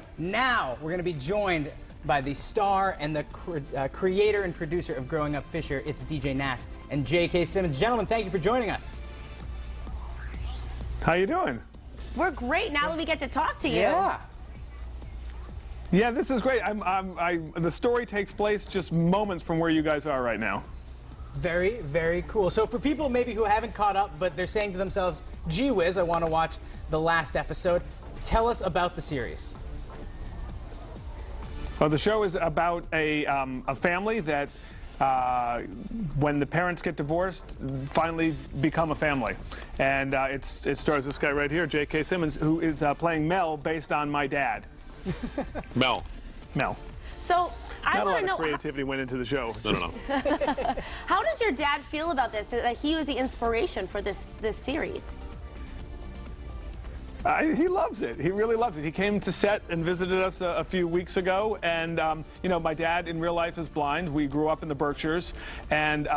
right, now we're going to be joined by the star and the creator and producer of Growing Up Fisher. It's DJ Nass and J.K. Simmons. Gentlemen, thank you for joining us. How you doing? We're great now that we get to talk to you. Yeah, this is great. The story takes place just moments from where you guys are right now. Very, very cool. So for people maybe who haven't caught up, but they're saying to themselves, gee whiz, I want to watch the last episode, tell us about the series. Well, the show is about a family that, when the parents get divorced, finally become a family. And it stars this guy right here, J.K. Simmons, who is playing Mel, based on my dad. Mel. So I want to know. Creativity went into the show. No. How does your dad feel about this? That he was the inspiration for this series? He loves it. He really loves it. He came to set and visited us a few weeks ago, and you know, my dad in real life is blind. We grew up in the Berkshires, and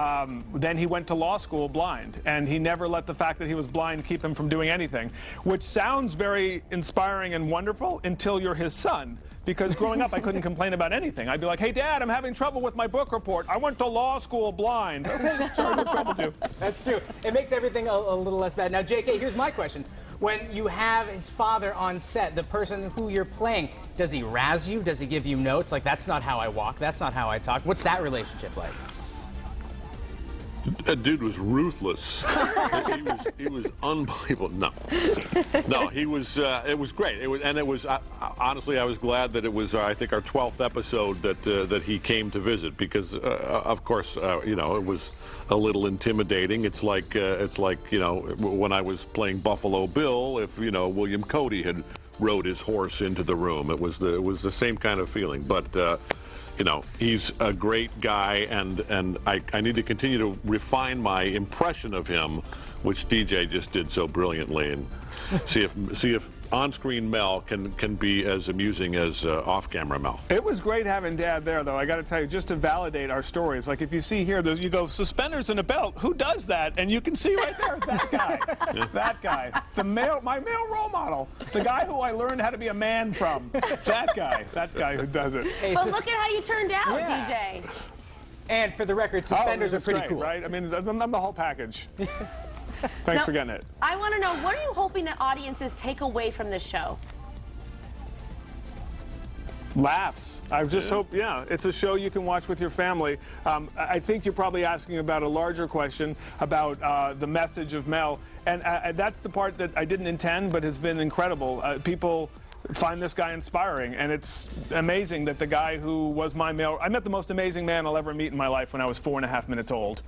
then he went to law school blind, and he never let the fact that he was blind keep him from doing anything, which sounds very inspiring and wonderful until you're his son. Because growing up, I couldn't complain about anything. I'd be like, hey, Dad, I'm having trouble with my book report. I went to law school blind. Okay, sorry, no trouble too. That's true. It makes everything a little less bad. Now, JK, here's my question. When you have his father on set, the person who you're playing, does he razz you? Does he give you notes? Like, that's not how I walk. That's not how I talk. What's that relationship like? That dude was ruthless. he was unbelievable. No, he was. It was great. It was. Honestly, I was glad that it was. I think our 12th episode that he came to visit, because of course, you know, it was a little intimidating. It's like you know, when I was playing Buffalo Bill, if you know William Cody had rode his horse into the room, it was the same kind of feeling. But you know, he's a great guy, and I need to continue to refine my impression of him, which DJ just did so brilliantly, and see if on-screen Mel can be as amusing as off-camera Mel. It was great having Dad there, though. I got to tell you, just to validate our stories. Like, if you see here, you go, suspenders and a belt. Who does that? And you can see right there, that guy. That guy. My male role model. The guy who I learned how to be a man from. That guy who does it. Hey, but look at how you turned out, DJ. And for the record, suspenders are pretty great, cool. Right? I mean, I'm the whole package. Thanks for getting it. I want to know, what are you hoping that audiences take away from this show? Laughs. I just hope, yeah, it's a show you can watch with your family. I think you're probably asking about a larger question about the message of Mel, and that's the part that I didn't intend, but has been incredible. People find this guy inspiring, and it's amazing that the guy who was my male, I met the most amazing man I'll ever meet in my life when I was 4.5 minutes old.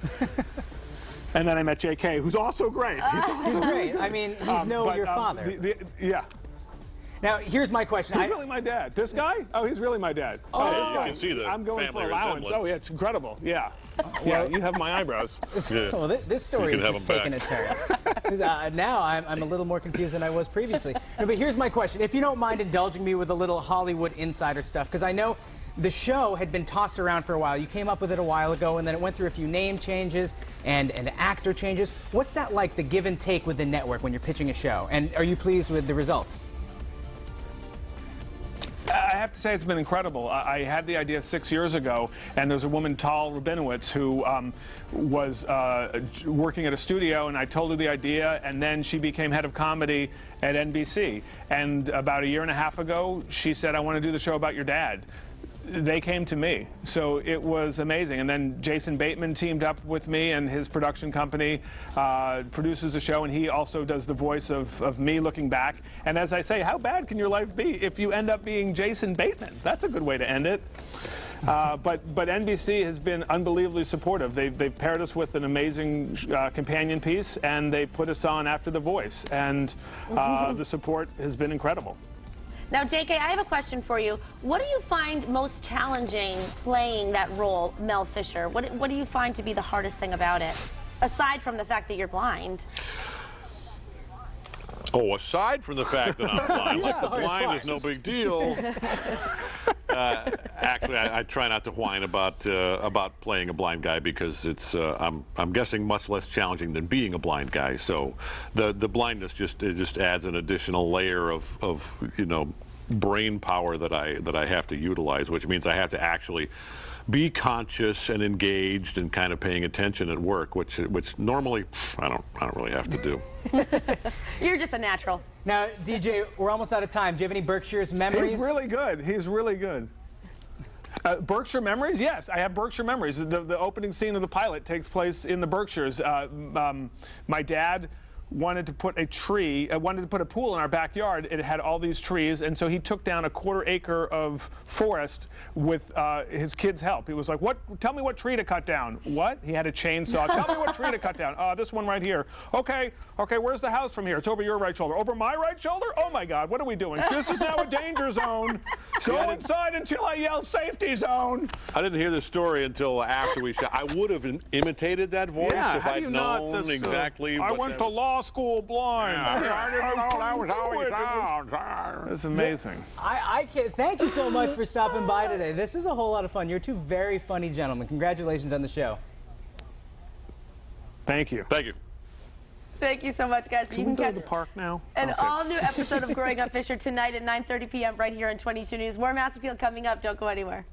And then I met J.K., who's also great. He's great. I mean, he's your father. Yeah. Now, here's my question. He's really my dad. This guy? Oh, he's really my dad. Oh, this guy. you can see the I'm going family for allowance. resemblance. Oh, yeah, it's incredible. Yeah. Yeah, you have my eyebrows. Yeah. Well, this story is just taking a turn. Now I'm a little more confused than I was previously. No, but here's my question. If you don't mind indulging me with a little Hollywood insider stuff, because I know the show had been tossed around for a while. You came up with it a while ago, and then it went through a few name changes and actor changes. What's that like, the give and take with the network when you're pitching a show? And are you pleased with the results? I have to say it's been incredible. I had the idea 6 years ago, and there's a woman, Tal Rabinowitz, who was working at a studio, and I told her the idea, and then she became head of comedy at NBC. And about a year and a half ago, she said, I want to do the show about your dad. They came to me, so it was amazing. And then Jason Bateman teamed up with me, and his production company produces the show, and he also does the voice of me looking back. And as I say, how bad can your life be if you end up being Jason Bateman? That's a good way to end it. But NBC has been unbelievably supportive. They've paired us with an amazing companion piece, and they put us on after The Voice, and the support has been incredible. Now, JK, I have a question for you. What do you find most challenging playing that role, Mel Fisher? What do you find to be the hardest thing about it, aside from the fact that you're blind? Oh, aside from the fact that I'm blind, Just the blind is no big deal. Actually, I try not to whine about playing a blind guy, because it's I'm guessing much less challenging than being a blind guy. So the blindness just adds an additional layer of you know, brain power that I have to utilize, which means I have to actually be conscious and engaged and kind of paying attention at work, which normally I don't really have to do. You're just a natural. Now, DJ, we're almost out of time. Do you have any Berkshire's memories? He's really good. He's really good. Berkshire memories? Yes, I have Berkshire memories. The opening scene of the pilot takes place in the Berkshires. My dad wanted to put a pool in our backyard. It had all these trees, and so he took down a 1/4 acre of forest with his kids' help. He was like, "What? Tell me what tree to cut down." What? He had a chainsaw. Tell me what tree to cut down. This one right here. Okay, where's the house from here? It's over your right shoulder. Over my right shoulder? Oh my God, what are we doing? This is now a danger zone. Go inside until I yell safety zone. I didn't hear the story until after we shot. I would have imitated that voice if I'd known exactly. I went to law school blind. I didn't know that was how he sounds. It's amazing. I can't. Thank you so much for stopping by today. This was a whole lot of fun. You're two very funny gentlemen. Congratulations on the show. Thank you. Thank you. Thank you so much, guys. Can we go to the park now? An Okay. all-new episode of Growing Up Fisher tonight at 9:30 p.m. right here on 22 News. More Mass Appeal coming up. Don't go anywhere.